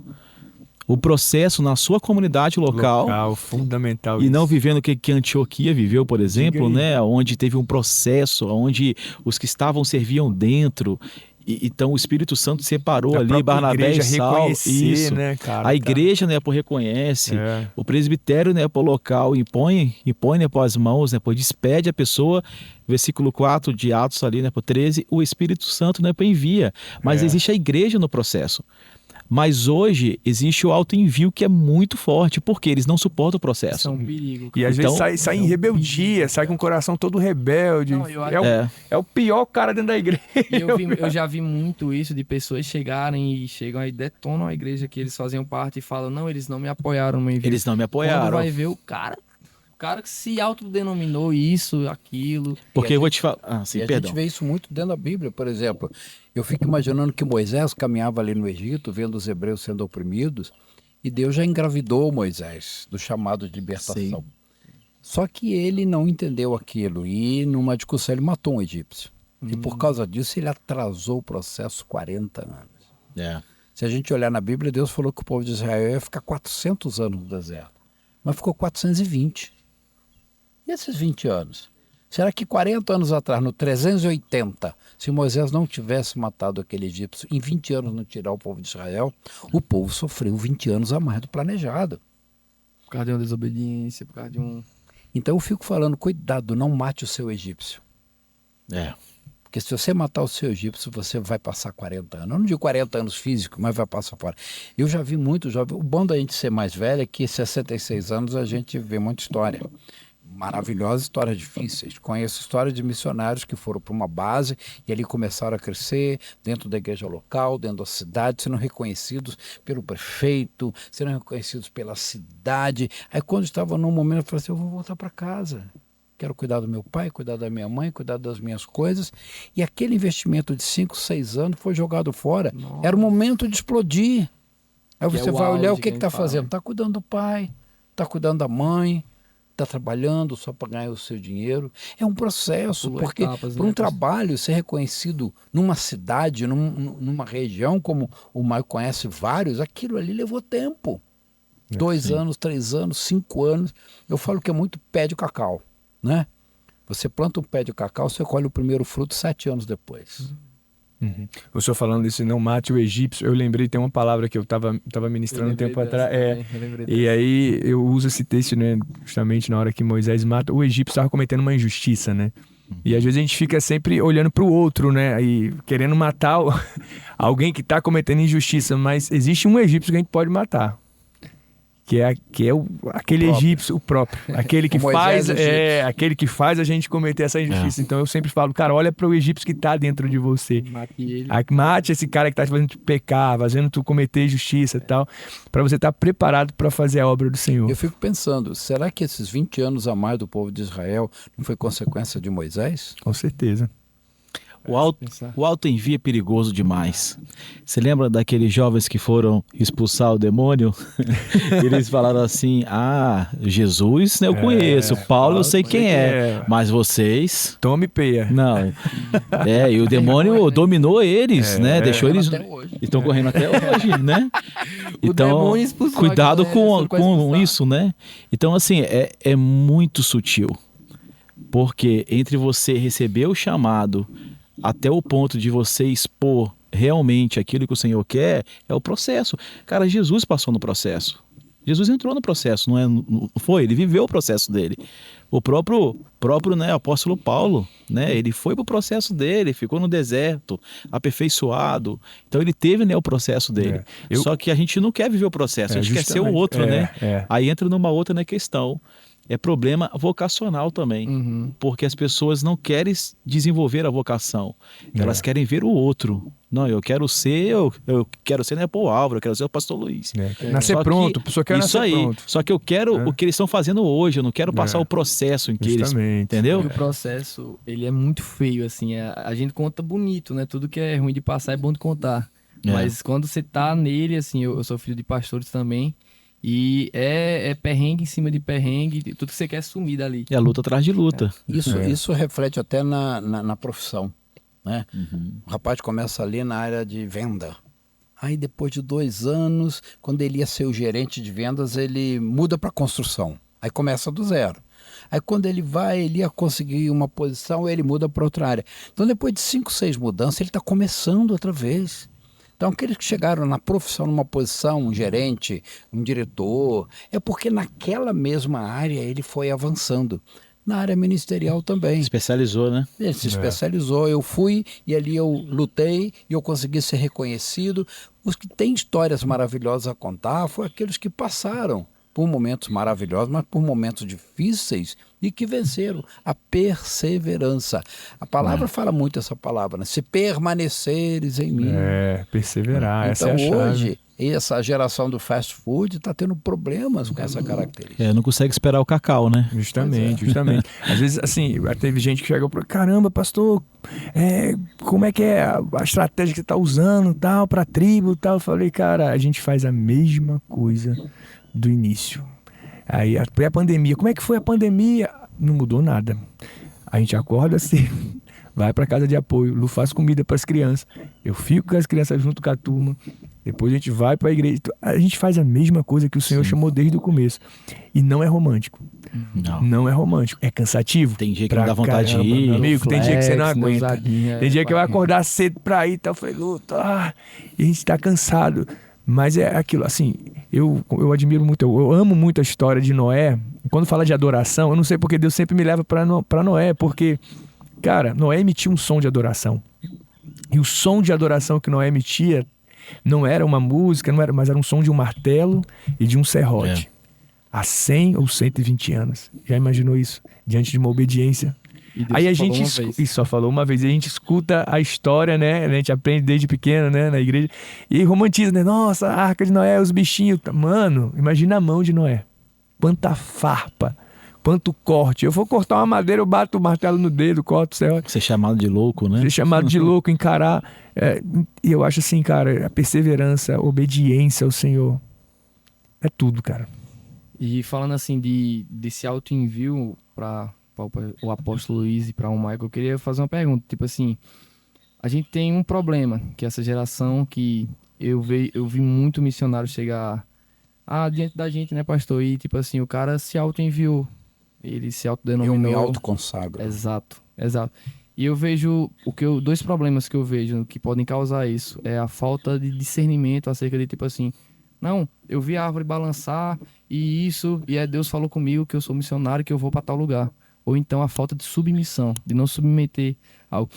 o processo na sua comunidade local. Fundamental. E não vivendo o que Antioquia viveu, por exemplo, né? Onde teve um processo, onde os que estavam serviam dentro. Então o Espírito Santo separou ali Barnabé e Saulo. Isso. Né, cara, a igreja, né, reconhece. O presbitério, né, pro local impõe, né, para as mãos, né, despede a pessoa. Versículo 4 de Atos ali, né, 13, o Espírito Santo, né, envia. Mas existe a igreja no processo. Mas hoje existe o autoenvio que é muito forte, porque eles não suportam o processo. Isso é um perigo. E às vezes sai em rebeldia, sai com o coração todo rebelde. Não, é o pior cara dentro da igreja. Eu já vi muito isso de pessoas chegam e detonam a igreja que eles faziam parte e falam, não, eles não me apoiaram no envio. Eles não me apoiaram. Quando vai ver o cara que se autodenominou isso, aquilo. Porque eu vou te falar... A gente vê isso muito dentro da Bíblia, por exemplo. Eu fico imaginando que Moisés caminhava ali no Egito, vendo os hebreus sendo oprimidos, e Deus já engravidou Moisés do chamado de libertação. Sim. Só que ele não entendeu aquilo e numa discussão ele matou um egípcio. E por causa disso ele atrasou o processo 40 anos. Se a gente olhar na Bíblia, Deus falou que o povo de Israel ia ficar 400 anos no deserto, mas ficou 420. E esses 20 anos? Será que 40 anos atrás, no 380, se Moisés não tivesse matado aquele egípcio, em 20 anos não tirar o povo de Israel, o povo sofreu 20 anos a mais do planejado. Por causa de uma desobediência, por causa de um... Então eu fico falando, cuidado, não mate o seu egípcio. Porque se você matar o seu egípcio, você vai passar 40 anos. Eu não digo 40 anos físicos, mas vai passar fora. Eu já vi muito jovem. O bom da gente ser mais velho é que 66 anos a gente vê muita história. maravilhosas, histórias difíceis. Conheço histórias de missionários que foram para uma base e ali começaram a crescer dentro da igreja local, dentro da cidade, sendo reconhecidos pelo prefeito, sendo reconhecidos pela cidade. Aí quando estava num momento, eu falei assim, eu vou voltar para casa. Quero cuidar do meu pai, cuidar da minha mãe, cuidar das minhas coisas. E aquele investimento de 5, 6 anos foi jogado fora. Nossa. Era o momento de explodir. Aí Que você é o vai olhar o auge que que a está gente fala. fazendo. Está cuidando do pai, está cuidando da mãe, está trabalhando só para ganhar o seu dinheiro. É um processo, Pula porque etapas, para né? um trabalho ser reconhecido numa cidade, numa região, como o Maio conhece vários, aquilo ali levou tempo. 2 anos, 3 anos, 5 anos. Eu falo que é muito pé de cacau, né? Você planta um pé de cacau, você colhe o primeiro fruto 7 anos depois. Uhum. O senhor falando desse não mate o egípcio, eu lembrei, tem uma palavra que eu estava ministrando um tempo atrás. E aí eu uso esse texto, né, justamente na hora que Moisés mata, o egípcio estava cometendo uma injustiça, né? E às vezes a gente fica sempre olhando para o outro, né? E querendo matar alguém que está cometendo injustiça, mas existe um egípcio que a gente pode matar. Que é aquele egípcio, o próprio. Aquele que faz, aquele que faz a gente cometer essa injustiça. Então eu sempre falo, cara, olha para o egípcio que está dentro de você. Mate ele. Mate esse cara que está fazendo tu pecar, fazendo tu cometer injustiça e tal, para você estar preparado para fazer a obra do Senhor. Eu fico pensando, será que esses 20 anos a mais do povo de Israel não foi consequência de Moisés? Com certeza. O alto envio é perigoso demais. Você lembra daqueles jovens que foram expulsar o demônio? Eles falaram assim, Jesus, né, eu conheço, Paulo eu sei quem é, mas vocês... Tome peia. Não. E o demônio dominou eles, né? Deixou eles... Até hoje. Estão correndo até hoje, né? Então, demônio expulsou cuidado a galera, com isso, né? Então, assim, é muito sutil. Porque entre você receber o chamado até o ponto de você expor realmente aquilo que o Senhor quer, é o processo. Cara, Jesus passou no processo. Jesus entrou no processo, não foi? Ele viveu o processo dele. O próprio né, apóstolo Paulo, né, ele foi pro processo dele, ficou no deserto, aperfeiçoado. Então ele teve, né, o processo dele. Só que a gente não quer viver o processo, a gente quer ser o outro, né? Aí entra numa outra, né, questão. É problema vocacional também, porque as pessoas não querem desenvolver a vocação, elas querem ver o outro. Não, eu quero ser, eu quero ser, né, Paul Álvaro, eu quero ser o pastor Luiz. Nascer pronto, a pessoa quer isso nascer aí, pronto. Só que eu quero o que eles estão fazendo hoje, eu não quero passar o processo em que eles, entendeu? E o processo, ele é muito feio, assim, a gente conta bonito, né? Tudo que é ruim de passar é bom de contar. Mas quando você tá nele, assim, eu sou filho de pastores também, e é perrengue em cima de perrengue, tudo que você quer sumir dali. É a luta atrás de luta. Isso reflete até na profissão, né? O rapaz começa ali na área de venda. Aí depois de 2 anos, quando ele ia ser o gerente de vendas, ele muda para construção. Aí começa do zero. Aí quando ele ia conseguir uma posição, ele muda para outra área. Então depois de 5, 6 mudanças, ele está começando outra vez. Então, aqueles que chegaram na profissão, numa posição, um gerente, um diretor, é porque naquela mesma área ele foi avançando. Na área ministerial também. Especializou, né? Ele se especializou, eu fui e ali eu lutei e eu consegui ser reconhecido. Os que têm histórias maravilhosas a contar foram aqueles que passaram por momentos maravilhosos, mas por momentos difíceis e que venceram. A perseverança. A palavra fala muito essa palavra, né? Se permaneceres em mim. Perseverar, Então essa é a chave. hoje, essa geração do fast food está tendo problemas com essa característica. Não consegue esperar o cacau, né? Justamente. Às vezes, assim, teve gente que chegou para caramba, pastor, como é que é a estratégia que você está usando, tal, para a tribo, tal. Eu falei, cara, a gente faz a mesma coisa do início. Aí, a pandemia, como é que foi a pandemia? Não mudou nada. A gente acorda assim, vai para casa de apoio, Lu faz comida para as crianças, eu fico com as crianças junto com a turma, depois a gente vai para a igreja. A gente faz a mesma coisa que o Senhor chamou desde o começo. E não é romântico. Não é romântico. É cansativo. Tem dia que não dá vontade de ir. Meu amigo, tem dia que você não aguenta. Ousadinha, Tem dia que vai acordar cedo para ir, tal. Eu falei, luta, e a gente tá cansado. Mas é aquilo, assim, eu admiro muito, eu amo muito a história de Noé. Quando fala de adoração, eu não sei porque Deus sempre me leva para Noé, porque, cara, Noé emitia um som de adoração. E o som de adoração que Noé emitia não era uma música, mas era um som de um martelo e de um serrote. há 100 ou 120 anos. Já imaginou isso? Diante de uma obediência. E Deus Aí a falou gente uma vez. e só falou uma vez, e a gente escuta a história, né? A gente aprende desde pequeno, né? Na igreja. E romantiza, né? Nossa, a Arca de Noé, os bichinhos. Mano, imagina a mão de Noé. Quanta farpa, quanto corte. Eu vou cortar uma madeira, eu bato o martelo no dedo, corto o céu. Ser chamado de louco, né? Ser chamado de louco, encarar. E eu acho assim, cara, a perseverança, a obediência ao Senhor é tudo, cara. E falando assim desse auto-envio para o apóstolo Luiz e para o Michael, eu queria fazer uma pergunta. Tipo assim, a gente tem um problema, que essa geração que eu vi muito missionário chegar diante da gente, né, pastor? E tipo assim, o cara se auto-enviou. Ele se Eu autodenominou. me autoconsagro. Exato. E eu vejo dois problemas que eu vejo que podem causar isso. É a falta de discernimento acerca de tipo assim, não, eu vi a árvore balançar e Deus falou comigo que eu sou missionário, que eu vou para tal lugar. Ou então a falta de submissão, de não submeter ao...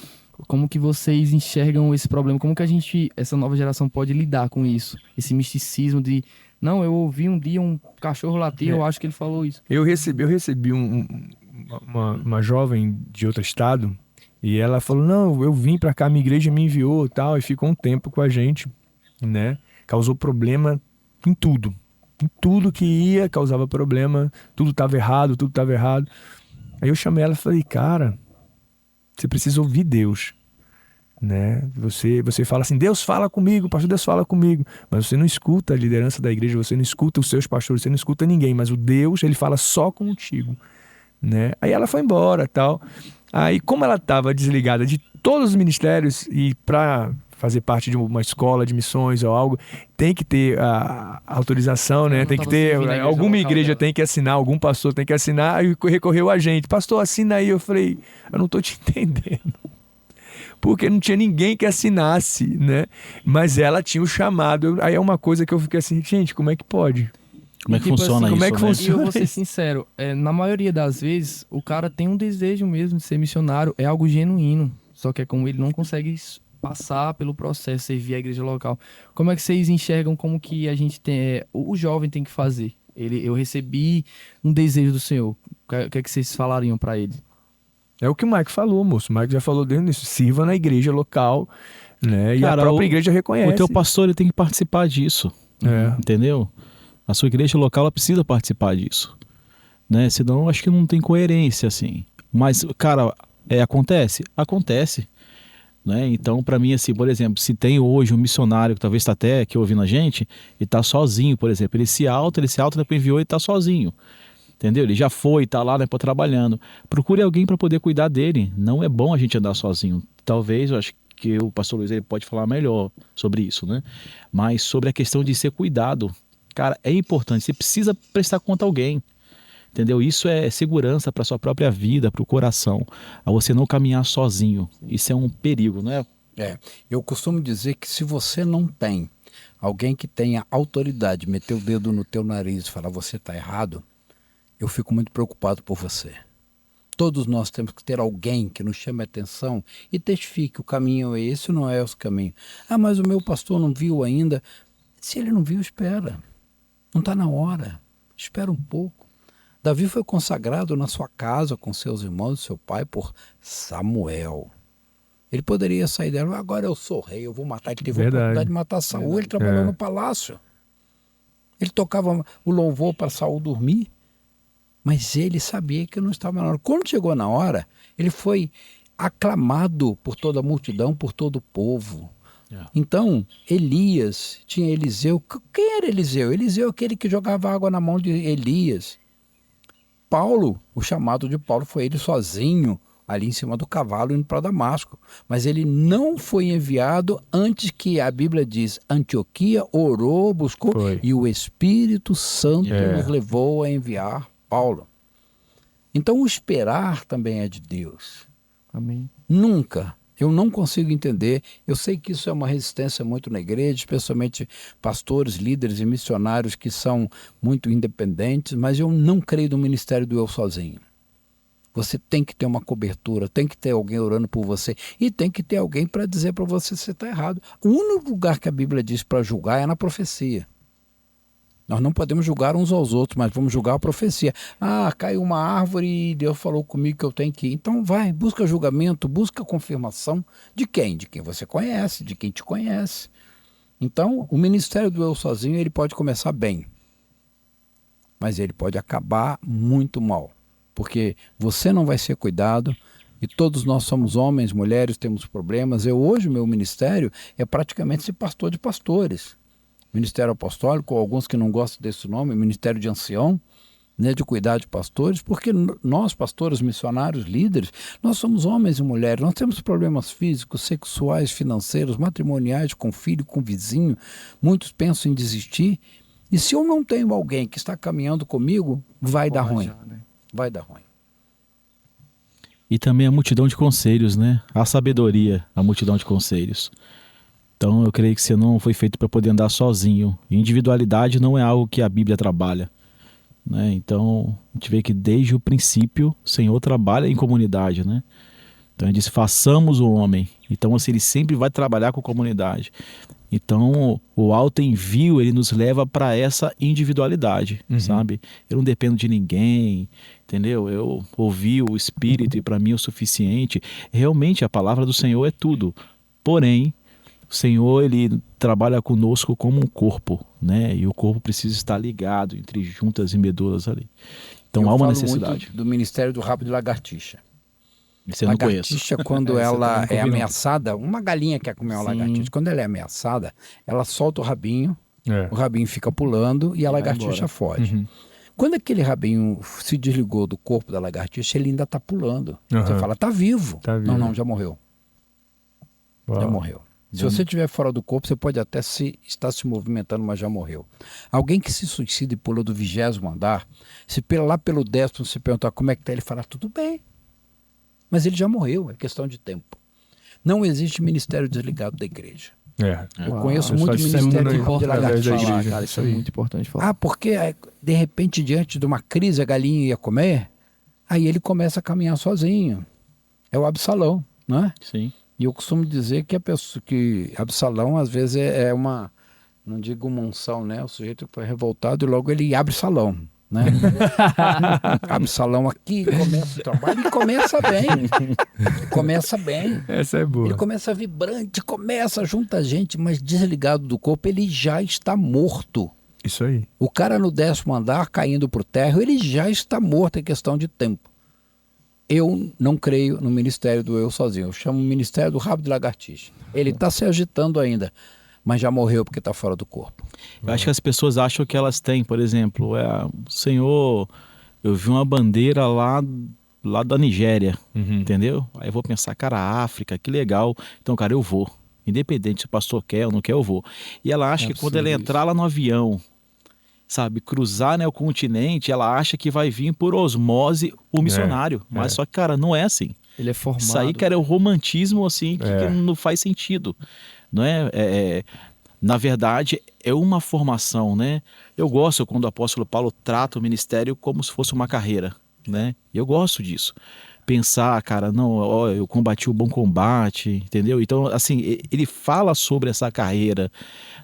Como que vocês enxergam esse problema? Como que essa nova geração pode lidar com isso? Esse misticismo de, não, eu ouvi um dia um cachorro latir, eu acho que ele falou isso. Eu recebi uma jovem de outro estado e ela falou, não, eu vim pra cá, minha igreja me enviou e tal, e ficou um tempo com a gente, né? Causou problema em tudo. Em tudo que ia, causava problema, tudo estava errado. Aí eu chamei ela e falei, cara, você precisa ouvir Deus, né? Você fala assim, Deus fala comigo, pastor, Deus fala comigo, mas você não escuta a liderança da igreja, você não escuta os seus pastores, você não escuta ninguém, mas o Deus, ele fala só contigo, né? Aí ela foi embora, tal. Aí, como ela estava desligada de todos os ministérios e para fazer parte de uma escola de missões ou algo, tem que ter a autorização, né? Ela não Tem que tava ter, servindo a igreja alguma local igreja dela. tem que assinar, algum pastor tem que assinar, e recorreu a gente. Pastor, assina aí. Eu falei, eu não tô te entendendo. Porque não tinha ninguém que assinasse, né? Mas ela tinha o chamado. Aí é uma coisa que eu fiquei assim, gente, como é que pode? Como é que Tipo funciona assim, isso, como é que né? funciona? E eu vou ser sincero, na maioria das vezes, o cara tem um desejo mesmo de ser missionário, é algo genuíno. Só que é como ele não consegue passar pelo processo, servir a igreja local. Como é que vocês enxergam como que a gente tem, o jovem tem que fazer? Eu recebi um desejo do Senhor. O que é que vocês falariam para ele? É o que o Mike falou, moço. O Mike já falou desde isso. Sirva na igreja local, né? E Cara, a própria igreja reconhece. O teu pastor, ele tem que participar disso, entendeu? A sua igreja local, ela precisa participar disso, né? Senão, eu acho que não tem coerência, assim. Mas, cara, acontece? Acontece. Né? Então, para mim, assim, por exemplo, se tem hoje um missionário que talvez está até aqui ouvindo a gente e está sozinho, por exemplo, ele se alta, depois enviou e está sozinho, entendeu? Ele já foi, está lá, né, trabalhando. Procure alguém para poder cuidar dele. Não é bom a gente andar sozinho. Talvez, eu acho que o pastor Luiz ele pode falar melhor sobre isso, né? Mas sobre a questão de ser cuidado, cara, é importante. Você precisa prestar conta a alguém. Entendeu? Isso é segurança para sua própria vida, para o coração. A você não caminhar sozinho. Isso é um perigo, não é? Eu costumo dizer que se você não tem alguém que tenha autoridade, meter o dedo no teu nariz e falar você está errado, eu fico muito preocupado por você. Todos nós temos que ter alguém que nos chame a atenção e testifique o caminho é esse ou não é esse caminho. Mas o meu pastor não viu ainda. Se ele não viu, espera. Não está na hora. Espera um pouco. Davi foi consagrado na sua casa com seus irmãos e seu pai por Samuel. Ele poderia sair dela, agora eu sou rei, eu vou matar. Ele teve a oportunidade de matar Saul, ele trabalhou no palácio. Ele tocava o louvor para Saul dormir, mas ele sabia que não estava na hora. Quando chegou na hora, ele foi aclamado por toda a multidão, por todo o povo. Então, Elias tinha Eliseu. Quem era Eliseu? Eliseu é aquele que jogava água na mão de Elias. Paulo, o chamado de Paulo foi ele sozinho, ali em cima do cavalo, indo para Damasco. Mas ele não foi enviado antes que a Bíblia diz, Antioquia orou, buscou, e o Espírito Santo nos levou a enviar Paulo. Então o esperar também é de Deus. Amém. Nunca. Eu não consigo entender. Eu sei que isso é uma resistência muito na igreja, especialmente pastores, líderes e missionários que são muito independentes, mas eu não creio no ministério do eu sozinho. Você tem que ter uma cobertura, tem que ter alguém orando por você e tem que ter alguém para dizer para você se você está errado. O único lugar que a Bíblia diz para julgar é na profecia. Nós não podemos julgar uns aos outros, mas vamos julgar a profecia. Ah, caiu uma árvore e Deus falou comigo que eu tenho que ir. Então vai, busca julgamento, busca confirmação de quem? De quem você conhece, de quem te conhece. Então, o ministério do eu sozinho, ele pode começar bem, mas ele pode acabar muito mal, porque você não vai ser cuidado e todos nós somos homens, mulheres, temos problemas. Hoje, o meu ministério é praticamente esse pastor de pastores. Ministério apostólico, alguns que não gostam desse nome, ministério de ancião, né, de cuidar de pastores, porque nós, pastores, missionários, líderes, nós somos homens e mulheres, nós temos problemas físicos, sexuais, financeiros, matrimoniais, com filho, com vizinho, muitos pensam em desistir, e se eu não tenho alguém que está caminhando comigo, vai dar ruim, vai dar ruim. E também a multidão de conselhos, né? A sabedoria, a multidão de conselhos. Então eu creio que você não foi feito para poder andar sozinho. Individualidade não é algo que a Bíblia trabalha, né? Então a gente vê que desde o princípio o Senhor trabalha em comunidade, né? Então ele diz, façamos o homem. Então assim, ele sempre vai trabalhar com comunidade. Então o alto envio, ele nos leva para essa individualidade, sabe? Eu não dependo de ninguém, entendeu? Eu ouvi o Espírito e para mim é o suficiente. Realmente a palavra do Senhor é tudo. Porém, o Senhor, ele trabalha conosco como um corpo, né? E o corpo precisa estar ligado entre juntas e medulas ali. Então há uma necessidade. Muito do ministério do rabo de lagartixa. Você não conhece. Lagartixa, quando ela é ameaçada, uma galinha quer comer uma lagartixa, quando ela é ameaçada, ela solta o rabinho fica pulando e a lagartixa foge. Quando aquele rabinho se desligou do corpo da lagartixa, ele ainda está pulando. Você fala, tá vivo. Não, já morreu. Já morreu. Se você estiver fora do corpo, você pode até estar se movimentando, mas já morreu. Alguém que se suicida e pula do 20º andar, se lá pelo 10º se perguntar como é que está, ele fala, tudo bem. Mas ele já morreu, é questão de tempo. Não existe ministério desligado da igreja. Eu conheço muito ministério de lagartixa. Cara, isso é muito importante falar. Porque de repente, diante de uma crise, a galinha ia comer, aí ele começa a caminhar sozinho. É o Absalão, não é? Sim. E eu costumo dizer que que Absalão, às vezes, é uma, não digo uma unção, né? O sujeito foi revoltado e logo ele abre salão, né? Abre salão aqui, começa o trabalho e começa bem. Começa bem. Essa é boa. Ele começa vibrante, junta gente, mas desligado do corpo, ele já está morto. Isso aí. O cara no 10º andar, caindo por terra, ele já está morto, é questão de tempo. Eu não creio no ministério do eu sozinho. Eu chamo o ministério do rabo de lagartixa. Ele está se agitando ainda, mas já morreu porque está fora do corpo. Eu acho que as pessoas acham que elas têm, por exemplo, Senhor, eu vi uma bandeira lá da Nigéria, entendeu? Aí eu vou pensar, cara, África, que legal. Então, cara, eu vou. Independente se o pastor quer ou não quer, eu vou. E ela acha que quando ela entrar lá no avião, sabe, cruzar, né, o continente, ela acha que vai vir por osmose o missionário. Mas só que, cara, não é assim. Ele é formado. Isso aí, cara, é o romantismo, assim, que não faz sentido. Não é? Na verdade, é uma formação, né? Eu gosto quando o apóstolo Paulo trata o ministério como se fosse uma carreira, né? Eu gosto disso. Pensar, cara, não, eu combati o bom combate, entendeu? Então, assim, ele fala sobre essa carreira,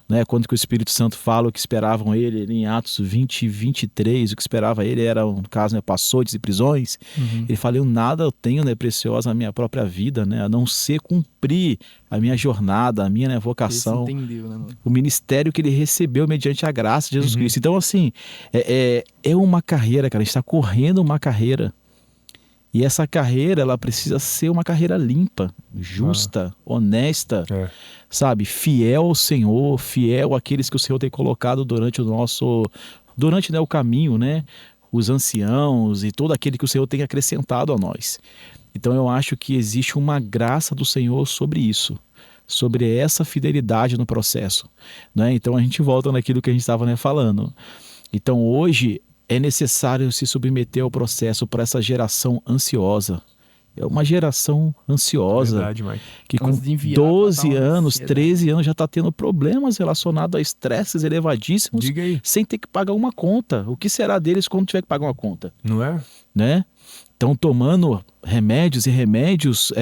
né? Quando que o Espírito Santo fala o que esperavam ele em Atos 20, 23, o que esperava ele era, no caso, né, açoites e prisões. Ele fala, nada eu tenho, né, preciosa a minha própria vida, né? A não ser cumprir a minha jornada, a minha, né, vocação, entendeu, né, mano? O ministério que ele recebeu mediante a graça de Jesus Cristo. Então, assim, é uma carreira, cara, a gente está correndo uma carreira. E essa carreira, ela precisa ser uma carreira limpa, justa, honesta, sabe? Fiel ao Senhor, fiel àqueles que o Senhor tem colocado durante né, o caminho, né? Os anciãos e todo aquele que o Senhor tem acrescentado a nós. Então eu acho que existe uma graça do Senhor sobre isso, sobre essa fidelidade no processo, né? Então a gente volta naquilo que a gente estava, né, falando. Então hoje é necessário se submeter ao processo para essa geração ansiosa. É uma geração ansiosa. Verdade, Mike. Que com 12 anos, 13 anos já está tendo problemas relacionados a estresses elevadíssimos. Diga aí. Sem ter que pagar uma conta. O que será deles quando tiver que pagar uma conta? Não é? Né? estão tomando remédios, e remédios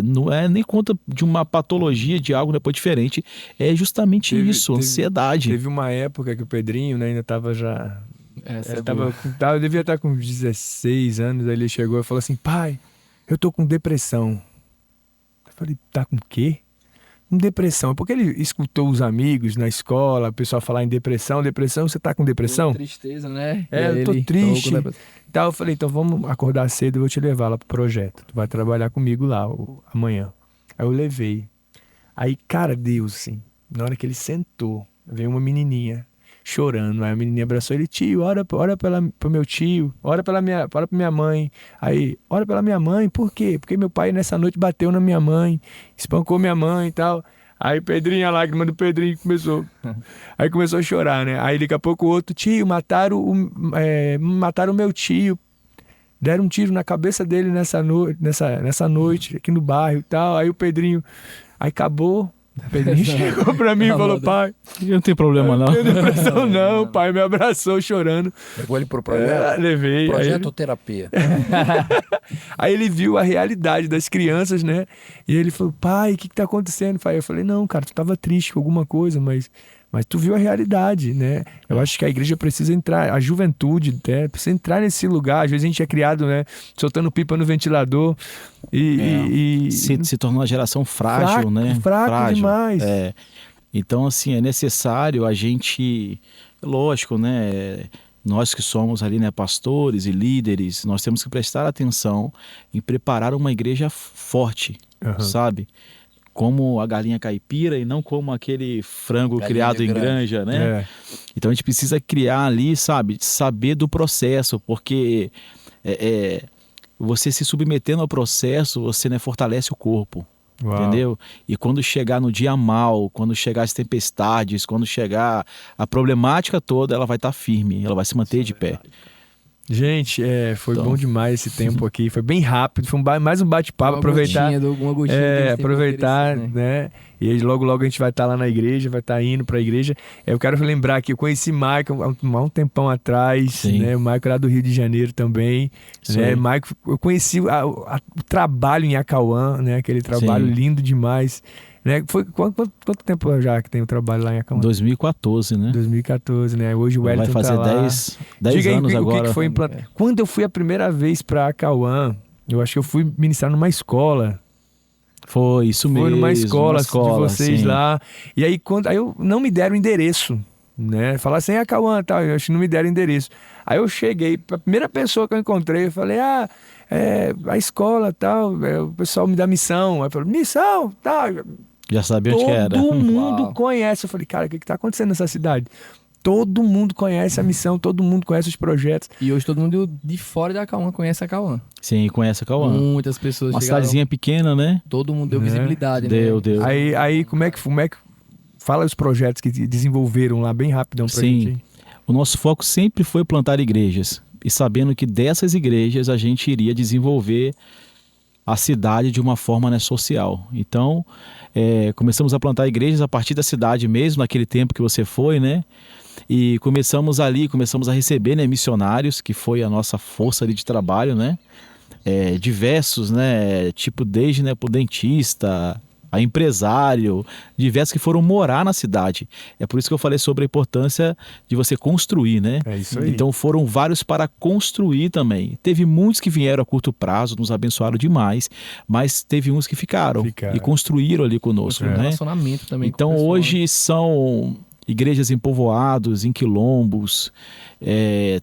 não é nem conta de uma patologia, de algo depois diferente, é justamente isso, ansiedade. Teve uma época que o Pedrinho, né, ainda estava já... Essa eu devia estar com 16 anos, aí ele chegou e falou assim, pai, eu tô com depressão. Eu falei, tá com o quê? Com depressão. Porque ele escutou os amigos na escola, o pessoal falar em depressão, você tá com depressão? Tristeza, né? Eu tô triste. Então eu falei, então vamos acordar cedo, eu vou te levar lá pro projeto. Tu vai trabalhar comigo lá amanhã. Aí eu levei. Aí, cara, Deus, assim, na hora que ele sentou, veio uma menininha chorando. Aí a menininha abraçou ele, tio, ora pro meu tio, ora pra minha mãe. Aí, ora pela minha mãe, por quê? Porque meu pai nessa noite bateu na minha mãe, espancou minha mãe e tal. Aí Pedrinho, a lágrima do Pedrinho começou. Aí começou a chorar, né? Aí daqui a pouco o outro, tio, mataram o meu tio. Deram um tiro na cabeça dele nessa noite, aqui no bairro e tal. Aí o Pedrinho, aí acabou. O Pedrinho chegou pra mim e falou, pai, não tem problema não. Não tenho depressão não. O pai me abraçou chorando. Levou ele pro projeto? Levei. Projeto ou terapia? Aí ele viu a realidade das crianças, né? E ele falou, pai, o que tá acontecendo? Pai, eu falei, não, cara, tu tava triste com alguma coisa, mas tu viu a realidade, né? Eu acho que a igreja precisa entrar, a juventude, né? Precisa entrar nesse lugar. Às vezes a gente é criado, né? Soltando pipa no ventilador e se tornou uma geração frágil, né? Fraco demais. Então, assim, é necessário a gente, lógico, né? Nós que somos ali, né, pastores e líderes, nós temos que prestar atenção em preparar uma igreja forte, sabe? Como a galinha caipira e não como aquele frango criado em granja, né? Então a gente precisa criar ali, sabe? Saber do processo, porque você se submetendo ao processo, você, né, fortalece o corpo. Uau. Entendeu? E quando chegar no dia mal, quando chegar as tempestades, quando chegar a problemática toda, ela vai estar firme, ela vai se manter de pé. Gente, foi bom demais esse tempo aqui, foi bem rápido, foi mais um bate-papo, aproveitar, né? E aí, logo a gente vai estar lá na igreja, vai estar indo para a igreja. Eu quero lembrar que eu conheci o Michael há um tempão atrás, né? O Michael era do Rio de Janeiro também, né? Michael, eu conheci o trabalho em Acauã, né? Aquele trabalho lindo demais. Né? Foi quanto tempo já que tem o trabalho lá em Acauã? 2014, né? 2014, né? Hoje o Wellington vai fazer tá 10 anos agora. O que foi implantado? Quando eu fui a primeira vez para Acauã, eu acho que eu fui ministrar numa escola. Foi, isso mesmo. Foi numa escola de vocês lá. E aí, aí não me deram endereço, né? Falaram assim, Acauã, tal. Eu acho que não me deram endereço. Aí eu cheguei, a primeira pessoa que eu encontrei, eu falei, a escola, tal, o pessoal me dá missão. Aí eu falei, missão, tal. Já sabia onde que era. Todo mundo conhece. Eu falei, cara, o que tá acontecendo nessa cidade? Todo mundo conhece a missão, todo mundo conhece os projetos. E hoje todo mundo de fora da Acauã conhece a Acauã. Sim, conhece a Acauã. Muitas pessoas uma cidadezinha pequena, né? Todo mundo deu visibilidade, Deu. Aí como é que fala os projetos que desenvolveram lá bem rapidão pra gente? Sim, o nosso foco sempre foi plantar igrejas. E sabendo que dessas igrejas a gente iria desenvolver a cidade de uma forma, né, social. Então, começamos a plantar igrejas a partir da cidade mesmo, naquele tempo que você foi, né? E começamos a receber, né, missionários, que foi a nossa força ali de trabalho, né? Diversos, né? Tipo, desde, né, pro dentista, a empresário, diversos que foram morar na cidade. É por isso que eu falei sobre a importância de você construir, né? É isso aí. Então foram vários para construir também. Teve muitos que vieram a curto prazo, nos abençoaram demais, mas teve uns que ficaram. E construíram ali conosco, né? Relacionamento também. Então hoje são igrejas em povoados, em quilombos.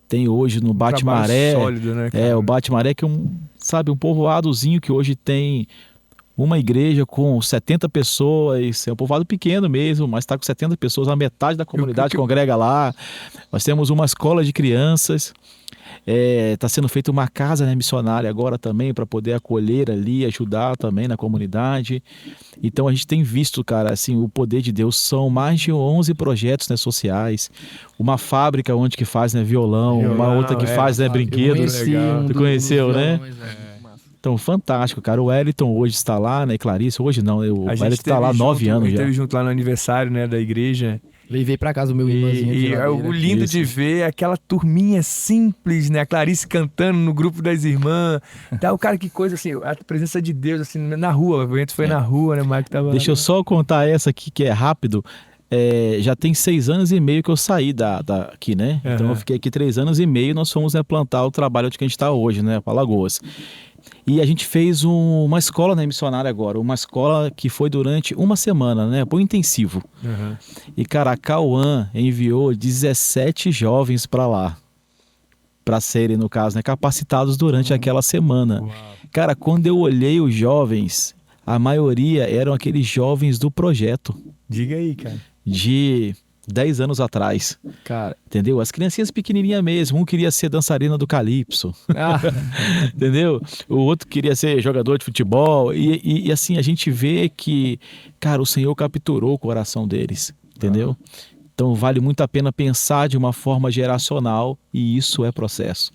Tem hoje no Bate-Maré. Sólido, né, cara? O Bate-Maré que é um povoadozinho que hoje tem uma igreja com 70 pessoas, é um povoado pequeno mesmo, mas está com 70 pessoas, a metade da comunidade congrega lá. Nós temos uma escola de crianças, está sendo feita uma casa, né, missionária agora também, para poder acolher ali, ajudar também na comunidade. Então a gente tem visto, cara, assim, o poder de Deus. São mais de 11 projetos, né, sociais, uma fábrica onde que faz, né, violão, uma outra que faz, né, brinquedos. Tu conheceu, né? Então, fantástico, cara. O Wellington hoje está lá, né? Clarice, hoje não. O Wellington está lá há 9 anos já. A gente esteve junto lá no aniversário, né, da igreja. Levei pra casa o meu imãzinho de E geladeira. o lindo de ver é aquela turminha simples, né? A Clarice cantando no grupo das irmãs. Tá, o cara, que coisa assim, a presença de Deus, assim, na rua. O evento foi na rua, né? O Mike tava. Deixa eu só contar essa aqui que é rápido. Já tem 6 anos e meio que eu saí daqui, né? Então eu fiquei aqui 3 anos e meio e nós fomos plantar o trabalho onde que a gente está hoje, né? Para Alagoas. E a gente fez uma escola, né, missionária agora. Uma escola que foi durante uma semana, né? Por intensivo. Uhum. E, cara, a Cauã enviou 17 jovens para lá. Para serem, no caso, né, capacitados durante aquela semana. Uau. Cara, quando eu olhei os jovens, a maioria eram aqueles jovens do projeto Diga aí, cara. de 10 anos atrás, Cara, entendeu? As criancinhas pequenininhas mesmo, um queria ser dançarina do Calypso, entendeu? O outro queria ser jogador de futebol e assim, a gente vê que, cara, o Senhor capturou o coração deles, entendeu? Então vale muito a pena pensar de uma forma geracional e isso é processo,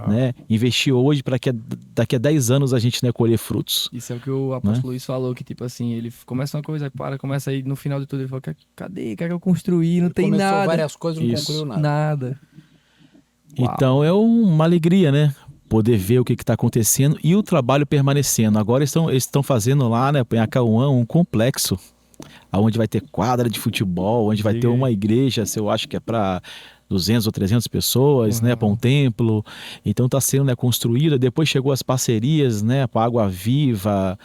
né? Investir hoje para que daqui a 10 anos a gente, né, colher frutos. isso é o que o apóstolo Luiz falou, que tipo assim, ele começa uma coisa, aí começa aí, no final de tudo ele fala, cadê? O que é que eu construí? Não tem Começou nada. várias coisas, não Isso. concluiu nada. Nada. Uau. Então é uma alegria, né? Poder ver o que está acontecendo e o trabalho permanecendo. Agora eles estão fazendo lá, né, em Acauã, um complexo, onde vai ter quadra de futebol, onde vai ter uma igreja, eu acho que é para 200 ou 300 pessoas, né, para um templo. Então está sendo, né, construída. Depois chegou as parcerias, né, para Água Viva,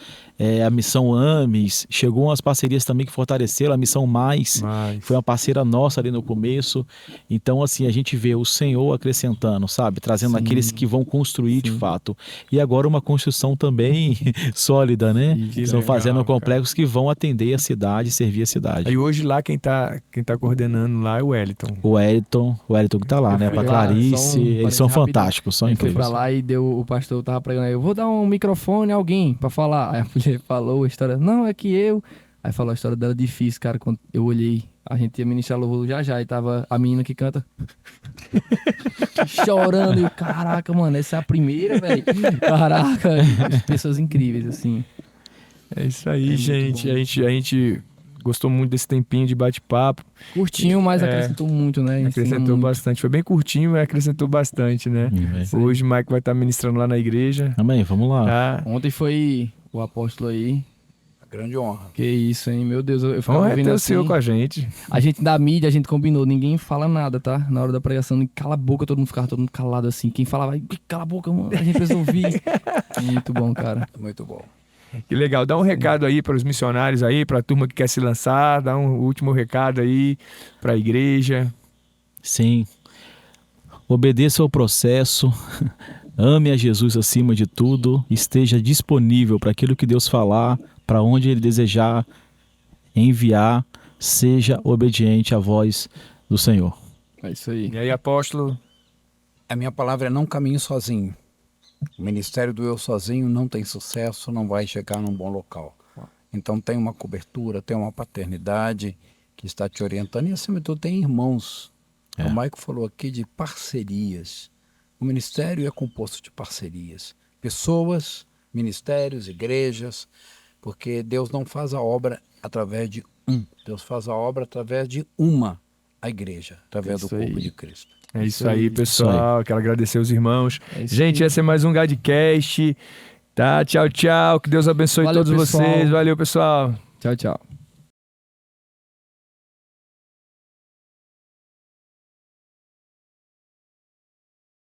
a Missão AMES. Chegou umas parcerias também que fortaleceram a Missão Mais. Foi uma parceira nossa ali no começo. Então, assim, a gente vê o Senhor acrescentando, sabe? Trazendo aqueles que vão construir de fato. E agora uma construção também sólida, né? Estão fazendo complexos que vão atender a cidade, servir a cidade. Aí hoje lá quem tá coordenando lá é o Wellington. O Wellington que tá lá, né? Pra Clarice, eles são fantásticos, são Ele foi incríveis. pra lá e o pastor tava pregando aí, eu vou dar um microfone a alguém pra falar. Aí a mulher falou a história, não, é que eu. Aí falou a história dela difícil, cara, quando eu olhei, a gente ia ministrar louvor já, e tava a menina que canta chorando, e eu, caraca, mano, essa é a primeira, velho. Caraca, pessoas incríveis, assim. É isso aí, É gente. muito bom. A gente gostou muito desse tempinho de bate-papo. Curtinho, mas acrescentou muito, né? Ensina Acrescentou muito. bastante. Foi bem curtinho, mas acrescentou bastante, né? Hoje o Mike vai estar ministrando lá na igreja. Amém, vamos lá. Tá? Ontem foi o apóstolo aí. Grande honra. Que isso, hein? Meu Deus, eu ficava Honra é vendo ter o assim. Senhor com a gente. A gente da mídia, a gente combinou, ninguém fala nada, tá? Na hora da pregação, cala a boca, todo mundo ficava todo mundo calado assim. Quem falava, cala a boca, mano, a gente precisa ouvir. Muito bom, cara. Muito bom. Que legal. Dá um recado aí para os missionários aí, para a turma que quer se lançar. Dá um último recado aí para a igreja. Sim. Obedeça ao processo. Ame a Jesus acima de tudo. Esteja disponível para aquilo que Deus falar, para onde Ele desejar enviar. Seja obediente à voz do Senhor. É isso aí. E aí, apóstolo? A minha palavra é não caminhe sozinho. O ministério do eu sozinho não tem sucesso, não vai chegar num bom local. Então tem uma cobertura, tem uma paternidade que está te orientando e acima de tudo tem irmãos. O Maico falou aqui de parcerias. O ministério é composto de parcerias. Pessoas, ministérios, igrejas, porque Deus não faz a obra através de um. Deus faz a obra através de a igreja, através do corpo de Cristo. É isso aí, pessoal. Quero agradecer os irmãos. isso Gente, aí. esse é mais um Gadcast. Tá? Tchau, tchau. Que Deus abençoe Valeu, todos pessoal. vocês. Valeu, pessoal. Tchau, tchau.